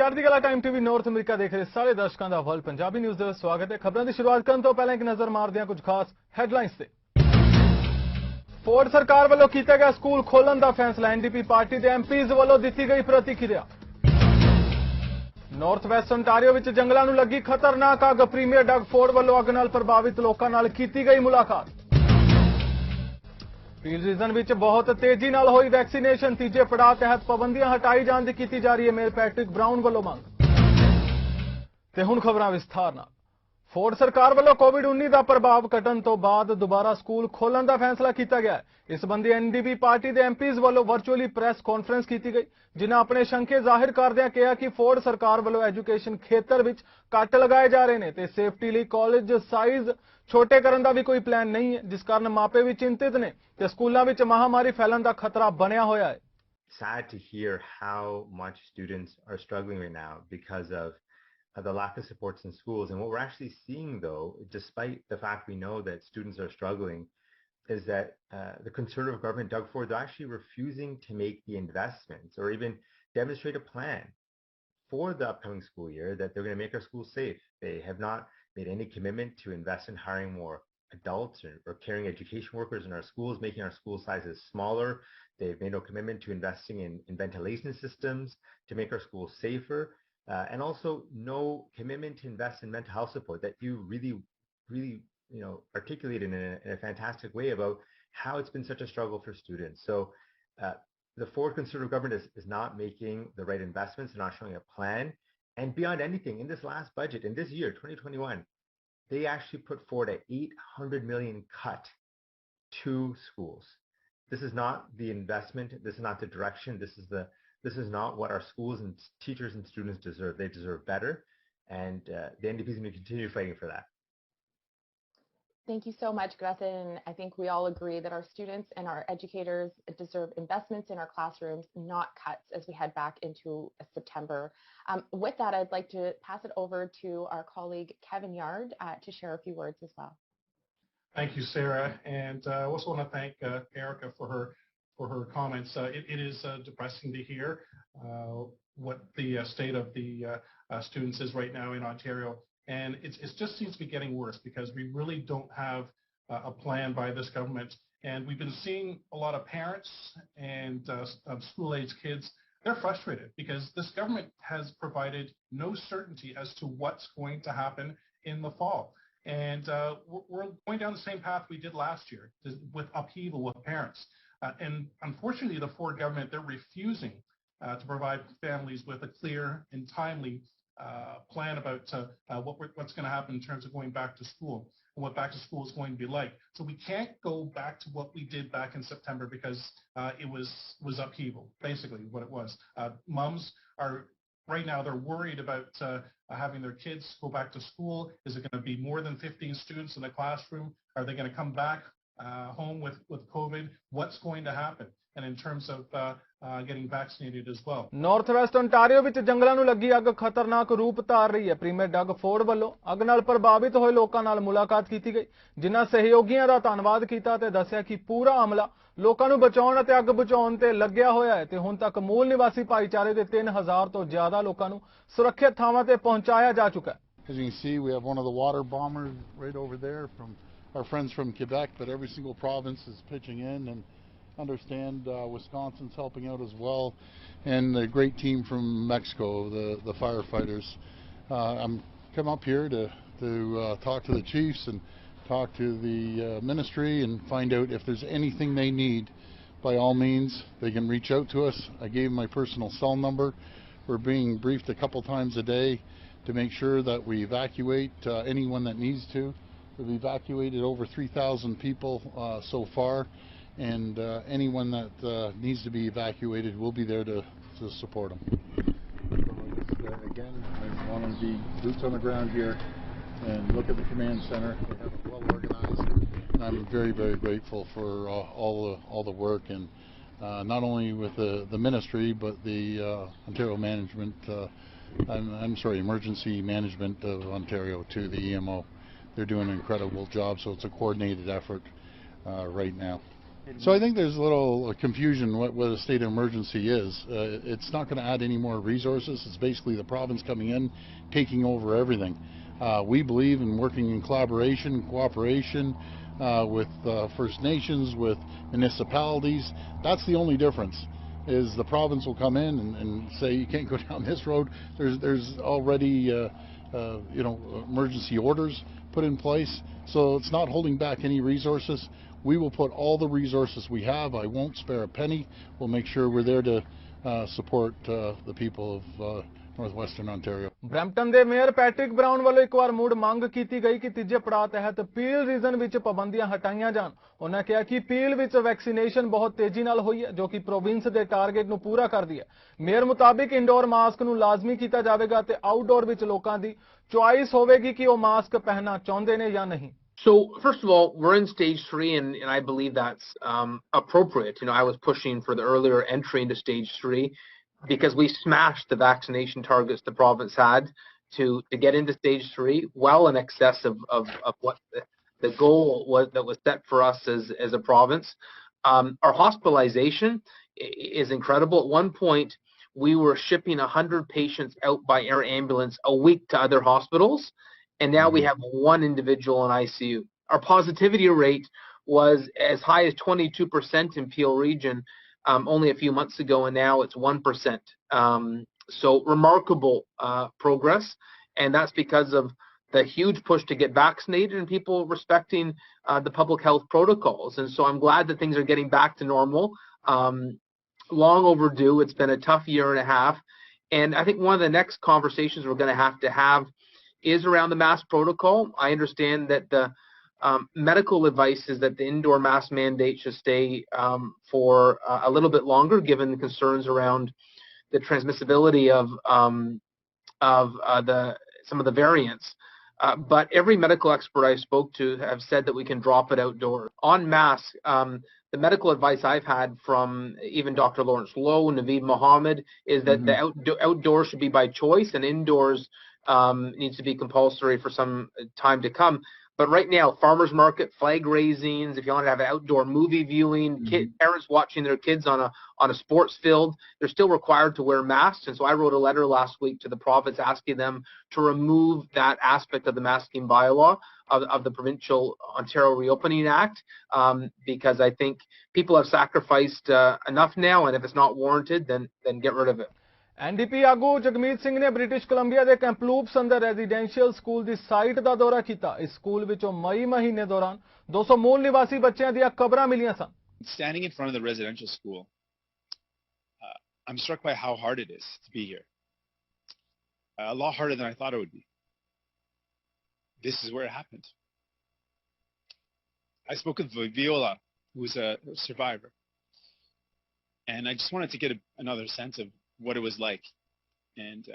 Chardikla time TV north America देख रहे सारे दर्शकों का वर्ल्ड पंजाबी न्यूज़ ਦੇ स्वागत है। खबरों की शुरुआत करने तो पहले एक नज़र मारते हैं कुछ खास हैडलाइंस से। फोर्ड सरकार वालों किया गया स्कूल खोलने का फैसला, एनडीपी पार्टी के एमपीज़ वालों दी गई प्रतिक्रिया। नॉर्थ वैस्ट ओंटारियो में जंगलों में लगी खतरनाक अग, प्रीमियर डग फोर्ड वालों अग नाल प्रभावित लोगों नाल की गई मुलाकात। फील्ड रीजन में बहुत तेजी नाल हुई वैक्सीनेशन, तीजे पड़ाव तहत पाबंदियां हटाई जाने की जा रही है मेयर पैट्रिक ब्राउन वालों मंग। ते हुण खबरां विस्तार नाल। फोर्ड सरकार वालों कोविड-19 का प्रभाव घटन तो बाद दोबारा स्कूल खोलने का फैसला किया गया है। इस संबंधी एनडीपी पार्टी के एमपीज़ वालों वर्चुअली प्रेस कॉन्फ्रेंस की गई, जिन्हें अपने शंके जाहिर करदे कहा कि फोर्ड सरकार वालों एजुकेशन खेतर में कट लगाए जा रहे हैं ते सेफ्टी लिए कॉलेज साइज छोटे करने का भी कोई प्लान नहीं है, जिस कारण मापे भी चिंतित ने ते स्कूलों में महामारी फैलन का खतरा बनया होया है। Sad to hear how much students are struggling right now because of the lack of supports in schools. And what we're actually seeing, though, despite the fact we know that students are struggling, is that the Conservative government, Doug Ford, they're actually refusing to make the investments or even demonstrate a plan for the upcoming school year that they're going to make our schools safe. They have not made any commitment to invest in hiring more adults or caring education workers in our schools, making our school sizes smaller. They've made no commitment to investing in ventilation systems to make our schools safer. And also no commitment to invest in mental health support that you really articulate in a fantastic way about how it's been such a struggle for students. So the Ford Conservative government is not making the right investments, they're not showing a plan. And beyond anything, in this last budget, in this year, 2021, they actually put forward an $800 million cut to schools. This is not the investment, this is not the direction, this is not what our schools and teachers and students deserve. They deserve better, and the NDP is going to continue fighting for that. Thank you so much, Greta. And I think we all agree that our students and our educators deserve investments in our classrooms, not cuts as we head back into September. With that, I'd like to pass it over to our colleague, Kevin Yard, to share a few words as well. Thank you, Sarah. And I also want to thank Erica for her comments. It is depressing to hear what the state of the students is right now in Ontario. And it just seems to be getting worse because we really don't have a plan by this government. And we've been seeing a lot of parents and school-age kids. They're frustrated because this government has provided no certainty as to what's going to happen in the fall. And we're going down the same path we did last year with upheaval with parents. And unfortunately, the Ford government, they're refusing to provide families with a clear and timely plan about what's going to happen in terms of going back to school and what back to school is going to be like. So we can't go back to what we did back in September because it was upheaval, basically what it was. Moms are right now, they're worried about having their kids go back to school. Is it going to be more than 15 students in a classroom? Are they going to come back home with COVID? What's going to happen? And in terms of getting vaccinated as well. North west Ontario में जंगलों में लगी अग खतरनाक रूप धार रही है। Premiere Doug Ford वालों अग नाल प्रभावित हुए लोगों नाल मुलाकात की गई, जिन्हां सहयोगियों का धन्यवाद किया ते दस्सिया कि पूरा अमला लोगों को बचाउण ते अग बुझाउण ते लग्या होया है ते हुण तक मूल निवासी भाईचारे के 3000 तो ज्यादा लोगों को सुरक्षित थावां ते पहुंचाया जा चुका है। As you can see, we have one of the water bombers right over there from our friends from Quebec, but every single province is pitching in, and understand Wisconsin's helping out as well, and a great team from Mexico, the firefighters. I'm come up here to talk to the chiefs and talk to the ministry and find out if there's anything they need. By all means, they can reach out to us. I gave my personal cell number. We're being briefed a couple times a day to make sure that we evacuate anyone that needs to. We've evacuated over 3,000 people so far, and anyone that needs to be evacuated, will be there to support them. So again, I want to be boots on the ground here and look at the command center. They have it well organized, and I'm very, very grateful for all the work, and not only with the ministry, but the Ontario management. I'm sorry, Emergency Management of Ontario, to the EMO. They're doing an incredible job, so it's a coordinated effort right now. So I think there's a little confusion what a state of emergency is. It's not going to add any more resources. It's basically the province coming in, taking over everything. We believe in working in collaboration, cooperation with First Nations, with municipalities. That's the only difference. Is the province will come in and say you can't go down this road. There's already emergency orders put in place, so it's not holding back any resources. We will put all the resources we have. I won't spare a penny. We'll make sure we're there to support the people of Northwestern Ontario. Brampton ਦੇ mayor Patrick brown ਵੱਲੋਂ ਇੱਕ ਵਾਰ ਮੁੜ ਮੰਗ ਕੀਤੀ ਗਈ ਕਿ ਤੀਜੇ ਪੜਾਅ ਤਹਿਤ ਪੀਲ ਰੀਜਨ ਵਿੱਚ ਪਾਬੰਦੀਆਂ ਹਟਾਈਆਂ ਜਾਣ। ਉਹਨਾਂ ਕਿਹਾ ਕਿ ਪੀਲ ਵਿੱਚ ਵੈਕਸੀਨੇਸ਼ਨ ਬਹੁਤ ਤੇਜ਼ੀ ਨਾਲ ਹੋਈ ਹੈ ਜੋ ਕਿ ਪ੍ਰੋਵਿੰਸ ਦੇ ਟਾਰਗੇਟ ਨੂੰ ਪੂਰਾ ਕਰਦੀ ਹੈ। ਮੇਅਰ ਮੁਤਾਬਿਕ ਇੰਡੋਰ ਮਾਸਕ ਨੂੰ ਲਾਜ਼ਮੀ ਕੀਤਾ ਜਾਵੇਗਾ ਤੇ ਆਊਟਡੋਰ ਵਿੱਚ ਲੋਕਾਂ ਦੀ ਚੁਆਇਸ ਹੋਵੇਗੀ ਕਿ ਉਹ ਮਾਸਕ ਪਹਿਨਣਾ ਚਾਹੁੰਦੇ ਨੇ ਜਾਂ ਨਹੀਂ। So first of all, we're in stage 3, and I believe that's appropriate. I was pushing for the earlier entry into stage 3 because we smashed the vaccination targets the province had to get into stage 3, well in excess of what the goal was that was set for us as a province. Our hospitalization is incredible. At one point, we were shipping 100 patients out by air ambulance a week to other hospitals. And now we have one individual in ICU. Our positivity rate was as high as 22% in Peel region only a few months ago, and now it's 1%. So remarkable progress, and that's because of the huge push to get vaccinated and people respecting the public health protocols. And so I'm glad that things are getting back to normal. Long overdue. It's been a tough year and a half. And I think one of the next conversations we're going to have is around the mask protocol. I understand that the medical advice is that the indoor mask mandate should stay for a little bit longer, given the concerns around the transmissibility of some of the variants. But every medical expert I spoke to have said that we can drop it outdoors. On masks, the medical advice I've had from even Dr. Lawrence Lowe, Naveed Mohammed, is that the outdoors should be by choice and indoors needs to be compulsory for some time to come. But right now, farmers market, flag raisings, if you want to have an outdoor movie viewing, parents watching their kids on a sports field, they're still required to wear masks. And so I wrote a letter last week to the province asking them to remove that aspect of the masking bylaw of the Provincial Ontario Reopening Act, because I think people have sacrificed enough now, and if it's not warranted, then get rid of it. NDP ਆਗੂ ਜਗਮੀਤ ਸਿੰਘ ਨੇ British Columbia ਦੇ ਕੈਂਪਲੂਪਸ ਅੰਦਰ residential school ਦੀ site ਦਾ ਦੌਰਾ ਕੀਤਾ। ਇਸ school ਵਿੱਚੋਂ ਮਈ ਮਹੀਨੇ ਦੌਰਾਨ 200 ਮੂਲ ਨਿਵਾਸੀ ਬੱਚਿਆਂ ਦੀਆਂ ਕਬਰਾਂ ਮਿਲੀਆਂ ਸਨ। Standing in front of the residential school, I'm struck by how hard it is to be here. A lot harder than I thought it would be. This is where it happened. I spoke with Viola, who's a survivor, and I just wanted to get another sense of what it was like. And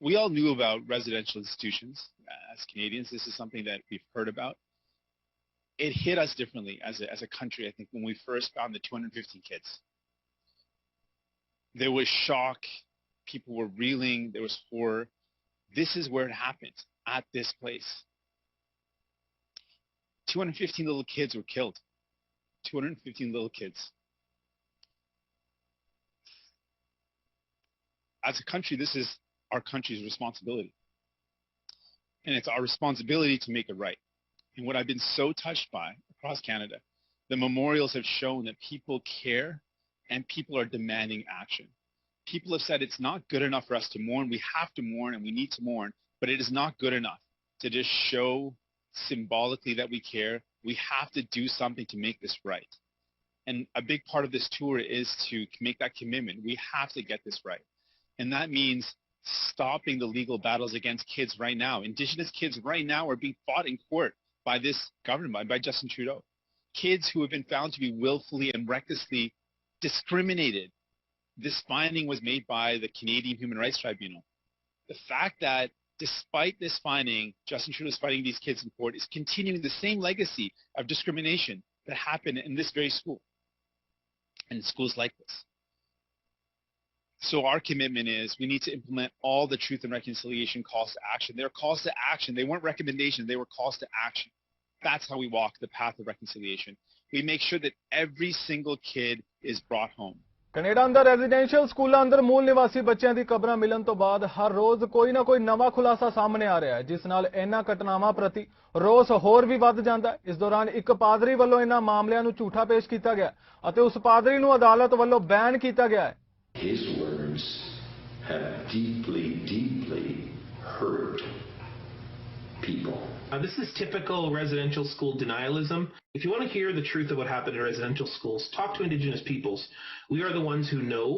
we all knew about residential institutions as Canadians. This is something that we've heard about. It hit us differently as a country, I think, when we first found the 215 kids. There was shock. People were reeling. There was horror. This is where it happened, at this place. 215 little kids were killed. 215 little kids. As a country, this is our country's responsibility. And it's our responsibility to make it right. And what I've been so touched by across Canada, the memorials have shown that people care and people are demanding action. People have said it's not good enough for us to mourn. We have to mourn and we need to mourn, but it is not good enough to just show symbolically that we care. We have to do something to make this right. And a big part of this tour is to make that commitment. We have to get this right. And that means stopping the legal battles against kids right now. Indigenous kids right now are being fought in court by this government, by Justin Trudeau. Kids who have been found to be willfully and recklessly discriminated. This finding was made by the Canadian Human Rights Tribunal. The fact that despite this finding, Justin Trudeau is fighting these kids in court is continuing the same legacy of discrimination that happened in this very school and schools like this. So our commitment is we need to implement all the Truth and Reconciliation calls to action. They're calls to action. They weren't recommendations. They were calls to action. That's how we walk the path of reconciliation. We make sure that every single kid is brought home. Canada ਅੰਦਰ residential ਸਕੂਲਾਂ ਅੰਦਰ ਮੂਲ ਨਿਵਾਸੀ ਬੱਚਿਆਂ ਦੀ ਕਬਰਾਂ ਮਿਲਣ ਤੋਂ ਬਾਅਦ ਹਰ ਰੋਜ਼ ਕੋਈ ਨਾ ਕੋਈ ਨਵਾਂ ਖੁਲਾਸਾ ਸਾਹਮਣੇ ਆ ਰਿਹਾ ਹੈ, ਜਿਸ ਨਾਲ ਇਹਨਾਂ ਘਟਨਾਵਾਂ ਪ੍ਰਤੀ ਰੋਸ ਹੋਰ ਵੀ ਵੱਧ ਜਾਂਦਾ ਹੈ। ਇਸ ਦੌਰਾਨ ਇੱਕ ਪਾਦਰੀ ਵੱਲੋਂ ਇਹਨਾਂ ਮਾਮਲਿਆਂ ਨੂੰ ਝੂਠਾ ਪੇਸ਼ ਕੀਤਾ ਗਿਆ ਅਤੇ ਉਸ ਪਾਦਰੀ ਨੂੰ ਅਦਾਲਤ ਵੱਲੋਂ ਬੈਨ ਕੀਤਾ ਗਿਆ ਹੈ। His words have deeply, deeply hurt people. This is typical residential school denialism. If you want to hear the truth of what happened in residential schools, talk to Indigenous peoples. We are the ones who know.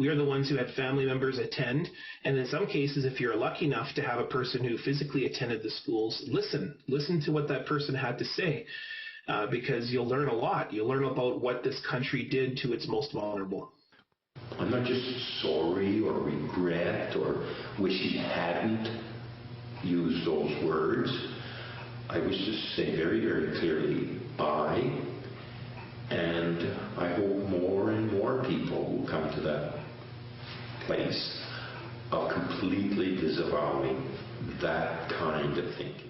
We are the ones who had family members attend. And in some cases, if you're lucky enough to have a person who physically attended the schools, listen to what that person had to say, because you'll learn a lot. You'll learn about what this country did to its most vulnerable. I'm not just sorry or regret or wish he hadn't used those words. I wish to say very, very clearly, and I hope more and more people will come to that place of completely disavowing that kind of thinking.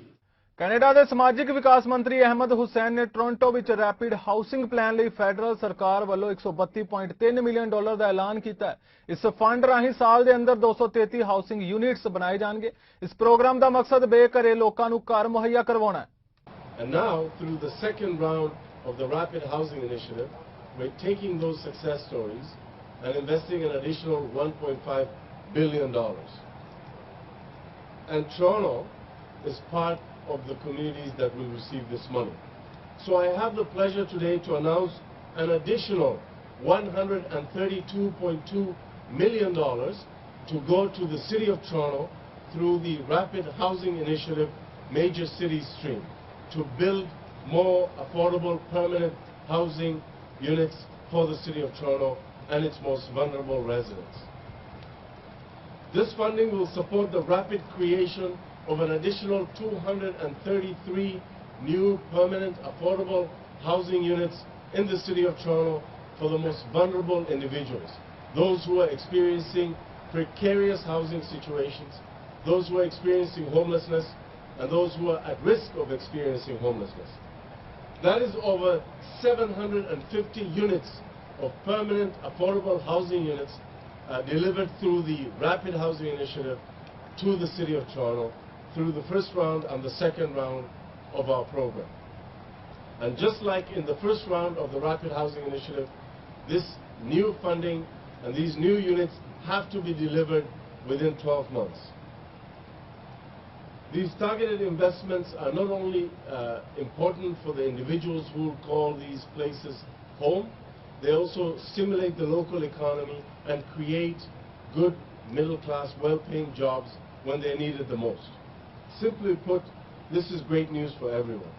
Canada ਦੇ ਸਮਾਜਿਕ ਵਿਕਾਸ ਮੰਤਰੀ ਅਹਿਮਦ ਹੁਸੈਨ ਨੇ Toronto ਵਿੱਚ rapid housing plan ਲਈ federal ਸਰਕਾਰ ਵੱਲੋਂ $132.3 million ਦਾ ਐਲਾਨ ਕੀਤਾ ਹੈ। ਇਸ ਫੰਡ ਰਾਹੀਂ ਸਾਲ ਦੇ ਅੰਦਰ 233 ਹਾਊਸਿੰਗ ਯੂਨਿਟਸ ਬਣਾਏ ਜਾਣਗੇ। ਇਸ ਪ੍ਰੋਗਰਾਮ ਦਾ ਮਕਸਦ ਬੇਘਰੇ ਲੋਕਾਂ ਨੂੰ ਘਰ ਮੁਹੱਈਆ ਕਰਵਾਉਣਾ ਹੈ। And now, through the second round of the Rapid Housing Initiative, we're taking those success stories and investing an additional $1.5 billion. And Toronto is part of the communities that will receive this money. So I have the pleasure today to announce an additional $132.2 million to go to the City of Toronto through the Rapid Housing Initiative Major City Stream to build more affordable permanent housing units for the City of Toronto and its most vulnerable residents. This funding will support the rapid creation of an additional 233 new permanent affordable housing units in the City of Toronto for the most vulnerable individuals, those who are experiencing precarious housing situations, those who are experiencing homelessness, and those who are at risk of experiencing homelessness. That is over 750 units of permanent affordable housing units delivered through the Rapid Housing Initiative to the City of Toronto through the first round and the second round of our program. And just like in the first round of the Rapid Housing Initiative, this new funding and these new units have to be delivered within 12 months. These targeted investments are not only important for the individuals who call these places home, they also stimulate the local economy and create good middle-class, well-paying jobs when they're needed the most. Simply put, this is great news for everyone.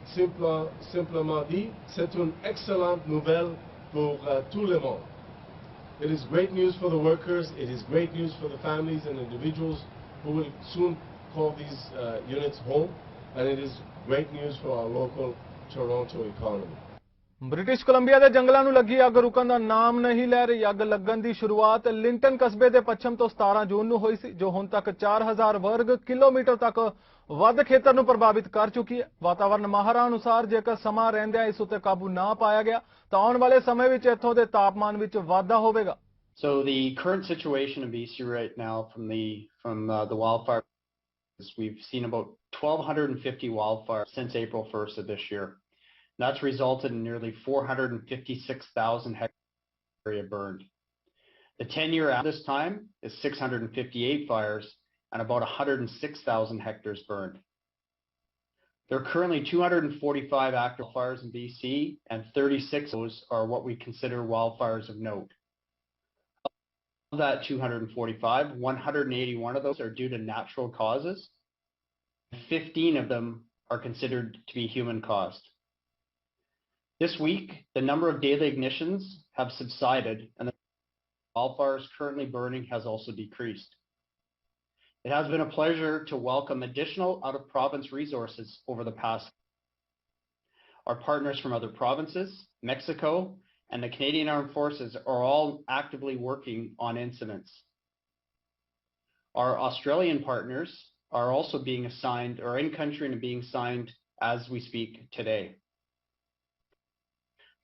Simplement dit, c'est une excellente nouvelle pour tout le monde. It is great news for the workers, it is great news for the families and individuals who will soon call these units home, and it is great news for our local Toronto economy. British Columbia ਦੇ ਜੰਗਲਾਂ ਨੂੰ ਲੱਗੀ ਅੱਗ ਰੁਕਣ ਦਾ ਨਾਮ ਨਹੀਂ ਲੈ ਰਹੀ। ਅੱਗ ਲੱਗਣ ਦੀ ਸ਼ੁਰੂਆਤ ਲਿੰਟਨ ਕਸਬੇ ਦੇ ਪੱਛਮ ਤੋਂ 17 ਜੂਨ ਨੂੰ ਹੋਈ ਸੀ, ਜੋ ਹੁਣ ਤੱਕ 4000 ਵਰਗ ਕਿਲੋਮੀਟਰ ਤੱਕ ਵੱਧ ਖੇਤਰ ਨੂੰ ਪ੍ਰਭਾਵਿਤ ਕਰ ਚੁੱਕੀ ਹੈ। ਵਾਤਾਵਰਣ ਮਾਹਰਾਂ ਅਨੁਸਾਰ ਜੇਕਰ ਸਮਾਂ ਰਹਿੰਦਿਆਂ ਇਸ ਉੱਤੇ ਕਾਬੂ ਨਾ ਪਾਇਆ ਗਿਆ ਤਾਂ ਆਉਣ ਵਾਲੇ ਸਮੇਂ ਵਿੱਚ ਇੱਥੋਂ ਦੇ ਤਾਪਮਾਨ ਵਿੱਚ ਵਾਧਾ ਹੋਵੇਗਾ। So the current situation in BC right now from the wildfires, we've seen about 1,250 wildfires since April 1st of this year. That's resulted in nearly 456,000 hectares area burned. The 10-year average this time is 658 fires and about 106,000 hectares burned. There are currently 245 active fires in BC, and 36 of those are what we consider wildfires of note. Of that 245, 181 of those are due to natural causes. 15 of them are considered to be human caused. This week, the number of daily ignitions have subsided and the wildfires currently burning has also decreased. It has been a pleasure to welcome additional out-of-province resources over the past. Our partners from other provinces, Mexico, and the Canadian Armed Forces are all actively working on incidents. Our Australian partners are also being assigned, or in country and being assigned as we speak today.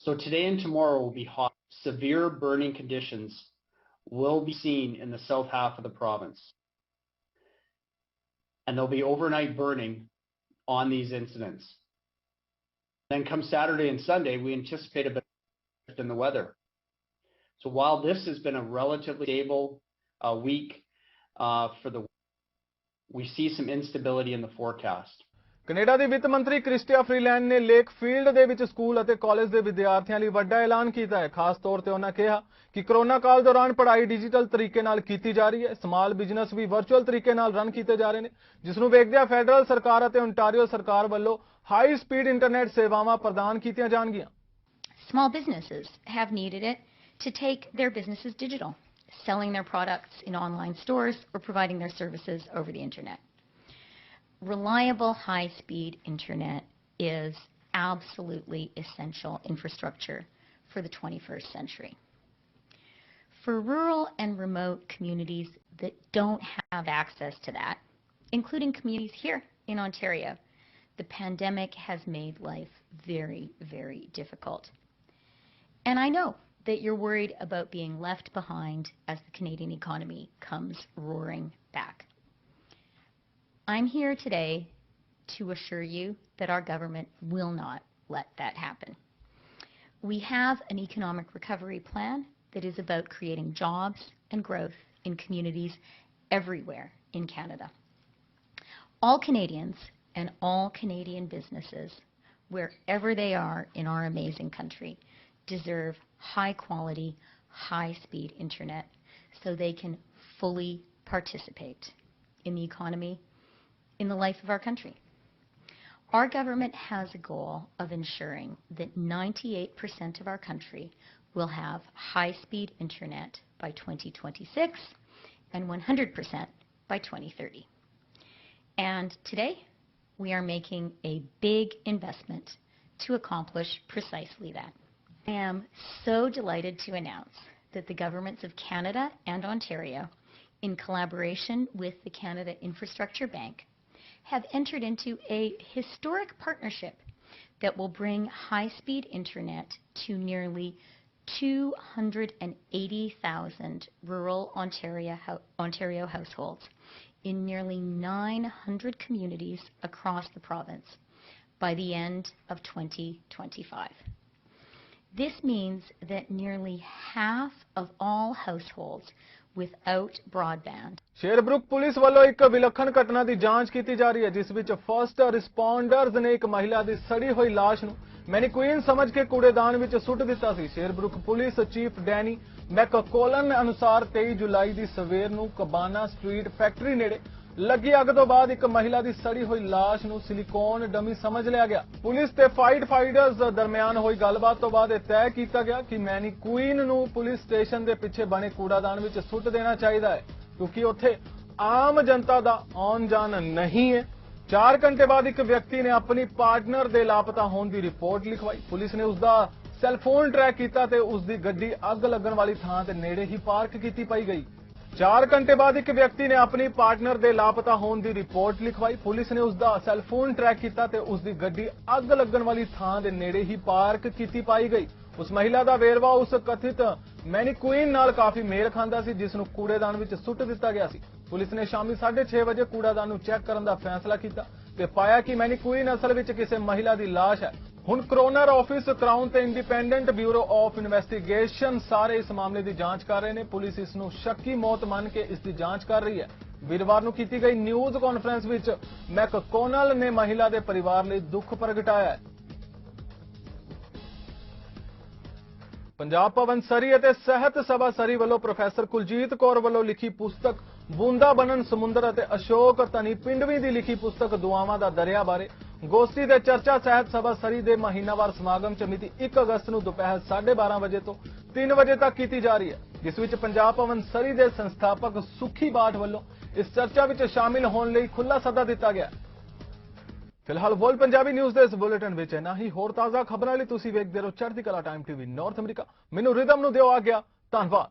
So today and tomorrow will be hot. Severe burning conditions will be seen in the south half of the province. And there'll be overnight burning on these incidents. Then come Saturday and Sunday, we anticipate a bit of shift in the weather. So while this has been a relatively stable week we see some instability in the forecast. Canada ਦੀ ਵਿੱਤ ਮੰਤਰੀ Christy Freeland ਨੇ lake field ਦੇ ਵਿੱਚ school ਅਤੇ college ਦੇ ਵਿਦਿਆਰਥੀਆਂ ਲਈ ਵੱਡਾ ਐਲਾਨ ਕੀਤਾ ਹੈ। ਖਾਸ ਤੌਰ ਤੇ ਉਹਨਾਂ ਕਿਹਾ ਕਿ ਕਰੋਨਾ ਕਾਲ ਦੌਰਾਨ ਪੜ੍ਹਾਈ ਡਿਜੀਟਲ ਤਰੀਕੇ ਨਾਲ ਕੀਤੀ ਜਾ ਰਹੀ ਹੈ। ਸਮਾਲ ਬਿਜ਼ਨਸ ਵੀ ਵਰਚੁਅਲ ਤਰੀਕੇ ਨਾਲ ਰਨ ਕੀਤੇ ਜਾ ਰਹੇ ਨੇ, ਜਿਸ ਨੂੰ ਵੇਖਦਿਆਂ ਫੈਡਰਲ ਸਰਕਾਰ ਅਤੇ ਓਨਟਾਰੀਓ ਸਰਕਾਰ ਵੱਲੋਂ ਹਾਈ ਸਪੀਡ ਇੰਟਰਨੈਟ ਸੇਵਾਵਾਂ ਪ੍ਰਦਾਨ ਕੀਤੀਆਂ ਜਾਣਗੀਆਂ। Small businesses have needed it to take their businesses digital, selling their products in online stores or providing their services over the internet. Reliable high-speed internet is absolutely essential infrastructure for the 21st century. For rural and remote communities that don't have access to that, including communities here in Ontario, the pandemic has made life very, very difficult. And I know that you're worried about being left behind as the Canadian economy comes roaring back. I'm here today to assure you that our government will not let that happen. We have an economic recovery plan that is about creating jobs and growth in communities everywhere in Canada. All Canadians and all Canadian businesses, wherever they are in our amazing country, deserve high-quality, high-speed internet so they can fully participate in the economy, in the life of our country. Our government has a goal of ensuring that 98% of our country will have high-speed internet by 2026 and 100% by 2030. And today, we are making a big investment to accomplish precisely that. I am so delighted to announce that the governments of Canada and Ontario, in collaboration with the Canada Infrastructure Bank, have entered into a historic partnership that will bring high-speed internet to nearly 280,000 rural Ontario households in nearly 900 communities across the province by the end of 2025. This means that nearly half of all households without broadband. Sherbrooke police ਵੱਲੋਂ ਇੱਕ ਵਿਲੱਖਣ ਘਟਨਾ ਦੀ ਜਾਂਚ ਕੀਤੀ ਜਾ ਰਹੀ ਹੈ, ਜਿਸ ਵਿੱਚ ਫਸਟ ਰਿਸਪੌਂਡਰਜ਼ ਨੇ ਇੱਕ ਮਹਿਲਾ ਦੀ ਸੜੀ ਹੋਈ ਲਾਸ਼ ਨੂੰ ਮੈਨੀਕੁਈਨ ਸਮਝ ਕੇ ਕੂੜੇਦਾਨ ਵਿੱਚ ਸੁੱਟ ਦਿੱਤਾ ਸੀ। ਸ਼ੇਰਬਰੁਕ ਪੁਲਿਸ ਚੀਫ ਡੈਨੀ ਮੈਕਕੋਲਨ ਅਨੁਸਾਰ 23 ਜੁਲਾਈ ਦੀ ਸਵੇਰ ਨੂੰ ਕਬਾਨਾ ਸਟਰੀਟ ਫੈਕਟਰੀ ਨੇੜੇ ਲੱਗੀ ਅੱਗ ਤੋਂ ਬਾਅਦ ਇੱਕ ਮਹਿਲਾ ਦੀ ਸੜੀ ਹੋਈ ਲਾਸ਼ ਨੂੰ ਸਿਲੀਕੋਨ ਡਮੀ ਸਮਝ ਲਿਆ ਗਿਆ। ਪੁਲਿਸ ਤੇ ਫਾਈਟਰਸ ਦਰਮਿਆਨ ਹੋਈ ਗੱਲਬਾਤ ਤੋਂ ਬਾਅਦ ਇਹ ਤੈਅ ਕੀਤਾ ਗਿਆ ਕਿ ਮੈਨੀਕੁਈਨ ਨੂੰ ਪੁਲਿਸ ਸਟੇਸ਼ਨ ਦੇ ਪਿੱਛੇ ਬਣੇ ਕੂੜਾਦਾਨ ਵਿੱਚ ਸੁੱਟ ਦੇਣਾ ਚਾਹੀਦਾ ਹੈ, ਕਿਉਂਕਿ ਉੱਥੇ ਆਮ ਜਨਤਾ ਦਾ ਆਉਣ ਜਾਣ ਨਹੀਂ ਹੈ। 4 ਘੰਟੇ ਬਾਅਦ ਇੱਕ ਵਿਅਕਤੀ ਨੇ ਆਪਣੀ ਪਾਰਟਨਰ ਦੇ ਲਾਪਤਾ ਹੋਣ ਦੀ ਰਿਪੋਰਟ ਲਿਖਵਾਈ। ਪੁਲਿਸ ਨੇ ਉਸ ਦਾ ਸੈੱਲ ਫੋਨ ਟਰੈਕ ਕੀਤਾ ਤੇ ਉਸ ਦੀ ਗੱਡੀ ਅੱਗ ਲੱਗਣ ਵਾਲੀ ਥਾਂ ਤੇ ਨੇੜੇ ਹੀ ਪਾਰਕ ਕੀਤੀ ਪਾਈ ਗਈ। 4 ਘੰਟੇ ਬਾਅਦ ਇੱਕ ਵਿਅਕਤੀ ਨੇ ਆਪਣੀ ਪਾਰਟਨਰ ਦੇ ਲਾਪਤਾ ਹੋਣ ਦੀ ਰਿਪੋਰਟ ਲਿਖਵਾਈ। ਪੁਲਿਸ ਨੇ ਉਸ ਦਾ ਸੈੱਲ ਫੋਨ ਟਰੈਕ ਕੀਤਾ ਤੇ ਉਸ ਦੀ ਗੱਡੀ ਅੱਗ ਲੱਗਣ ਵਾਲੀ ਥਾਂ ਦੇ ਨੇੜੇ ਹੀ ਪਾਰਕ ਕੀਤੀ ਪਾਈ ਗਈ। ਉਸ ਮਹਿਲਾ ਦਾ ਵੇਰਵਾ ਉਸ ਕਥਿਤ ਮੈਨੀਕੁਈਨ ਨਾਲ ਕਾਫੀ ਮੇਲ ਖਾਂਦਾ ਸੀ, ਜਿਸ ਨੂੰ ਕੂੜੇਦਾਨ ਵਿੱਚ ਸੁੱਟ ਦਿੱਤਾ ਗਿਆ ਸੀ। ਪੁਲਿਸ ਨੇ ਸ਼ਾਮੀ 6:30 ਵਜੇ ਕੂੜਾਦਾਨ ਨੂੰ ਚੈੱਕ ਕਰਨ ਦਾ ਫੈਸਲਾ ਕੀਤਾ ਤੇ ਪਾਇਆ ਕਿ ਮੈਨੀਕੁਈਨ ਅਸਲ ਵਿੱਚ ਕਿਸੇ ਮਹਿਲਾ ਦੀ ਲਾਸ਼ ਹੈ। ਹੁਣ ਕਰੋਨਰ ਆਫਿਸ, ਕਰਾਊਨ ਤੇ ਇੰਡੀਪੈਂਡੈਂਟ ਬਿਊਰੋ ਆਫ ਇਨਵੈਸਟੀਗੇਸ਼ਨ ਸਾਰੇ ਇਸ ਮਾਮਲੇ ਦੀ ਜਾਂਚ ਕਰ ਰਹੇ ਨੇ। ਪੁਲਿਸ ਇਸ ਨੂੰ ਸ਼ੱਕੀ ਮੌਤ ਮੰਨ ਕੇ ਇਸ ਦੀ ਜਾਂਚ ਕਰ ਰਹੀ ਹੈ। ਵੀਰਵਾਰ ਨੂੰ ਕੀਤੀ ਗਈ ਨਿਊਜ਼ ਕਾਨਫਰੰਸ ਵਿੱਚ ਮੈਕਕੋਨਲ ਨੇ ਮਹਿਲਾ ਦੇ ਪਰਿਵਾਰ ਲਈ ਦੁੱਖ ਪ੍ਰਗਟਾਇਆ ਹੈ। ਪੰਜਾਬ ਭਵਨ ਸਰੀ ਅਤੇ ਸਿਹਤ ਸਭਾ ਸਰੀ ਵੱਲੋਂ ਪ੍ਰੋਫੈਸਰ ਕੁਲਜੀਤ ਕੌਰ ਵੱਲੋਂ ਲਿਖੀ ਪੁਸਤਕ ਬੂੰਦਾ ਬਣਨ ਸਮੁੰਦਰ ਅਤੇ ਅਸ਼ੋਕ ਧਨੀ ਪਿੰਡਵੀ ਦੀ ਲਿਖੀ ਪੁਸਤਕ ਦੁਆਵਾਂ ਦਾ ਦਰਿਆ ਬਾਰੇ ਗੋਸ਼ਟੀ ਤੇ ਚਰਚਾ ਸਿਹਤ ਸਭਾ ਸਰੀ ਦੇ ਮਹੀਨਾਵਾਰ ਸਮਾਗਮ ਚ ਮਿਤੀ 1 ਅਗਸਤ ਨੂੰ ਦੁਪਹਿਰ 12:30 ਵਜੇ ਤੋਂ 3 ਵਜੇ ਤੱਕ ਕੀਤੀ ਜਾ ਰਹੀ ਹੈ, ਜਿਸ ਵਿੱਚ ਪੰਜਾਬ ਭਵਨ ਸਰੀ ਦੇ ਸੰਸਥਾਪਕ ਸੁਖੀ ਬਾਠ ਵੱਲੋਂ ਇਸ ਚਰਚਾ ਵਿੱਚ ਸ਼ਾਮਿਲ ਹੋਣ ਲਈ ਖੁੱਲ੍ਹਾ ਸੱਦਾ ਦਿੱਤਾ ਗਿਆ। ਫਿਲਹਾਲ ਵਰਲਡ ਪੰਜਾਬੀ ਨਿਊਜ਼ ਦੇ ਇਸ ਬੁਲੇਟਿਨ ਵਿੱਚ ਇੰਨਾ ਹੀ। ਹੋਰ ਤਾਜ਼ਾ ਖਬਰਾਂ ਲਈ ਤੁਸੀਂ ਵੇਖਦੇ ਰਹੋ ਚੜ੍ਹਦੀ ਕਲਾ ਟਾਈਮ ਟੀਵੀ ਨਾਰਥ ਅਮਰੀਕਾ। ਮੈਨੂੰ ਰਿਦਮ ਨੂੰ ਦਿਓ ਆਗਿਆ। ਧੰਨਵਾਦ।